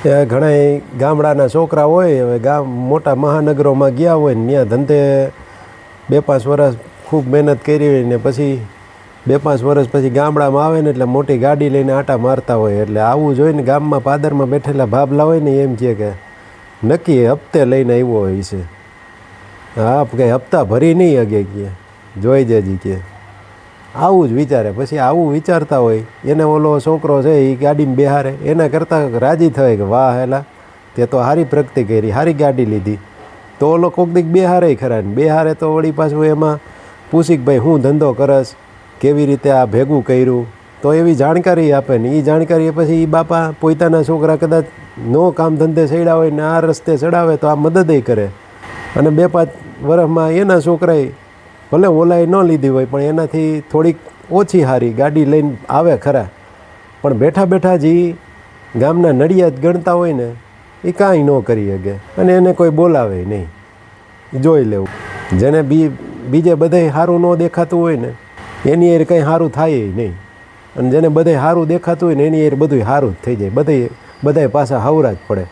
ઘણા ગામડાના છોકરા હોય, હવે મોટા મહાનગરોમાં ગયા હોય ને ત્યાં ધંધે 2-5 વર્ષ ખૂબ મહેનત કરી હોય ને પછી 2-5 વર્ષ પછી ગામડામાં આવે ને એટલે મોટી ગાડી લઈને આટા મારતા હોય. એટલે આવું જોઈને ગામમાં પાદરમાં બેઠેલા ભાભલા હોય ને એમ કે નક્કી હપ્તે લઈને આવ્યો હોય છે. હા, કંઈ હપ્તા ભરી નહીં અગે કે જોઈ જજી કે આવું જ વિચારે. પછી આવું વિચારતા હોય એને ઓલો છોકરો છે એ ગાડીમાં બેહારે, એના કરતાં રાજી થાય કે વાહ હેલા તે તો સારી પ્રગતિ કરી, સારી ગાડી લીધી. તો ઓલો કોક દીક બેહારે ખરા ને બેહારે તો વળી પાછું એમાં પૂછી કે ભાઈ હું ધંધો કરસ, કેવી રીતે આ ભેગું કર્યું, તો એવી જાણકારી આપે ને એ જાણકારી પછી એ બાપા પોતાના છોકરા કદાચ નો કામ ધંધે ચડ્યા હોય ને આ રસ્તે ચડાવે તો આ મદદ કરે. અને 2-5 વર્ષમાં એના છોકરાએ ભલે ઓલાએ ન લીધી હોય પણ એનાથી થોડીક ઓછી સારી ગાડી લઈને આવે ખરા, પણ બેઠા બેઠા જે ગામના નડિયાદ ગણતા હોય ને એ કાંઈ ન કરી શકે અને એને કોઈ બોલાવે નહીં. જોઈ લેવું જેને બીજે બધે સારું ન દેખાતું હોય ને એની એ કંઈ સારું થાય નહીં, અને જેને બધે સારું દેખાતું હોય ને એની એ બધું સારું જ થઈ જાય. બધાય પાછા હાવરા જ પડે.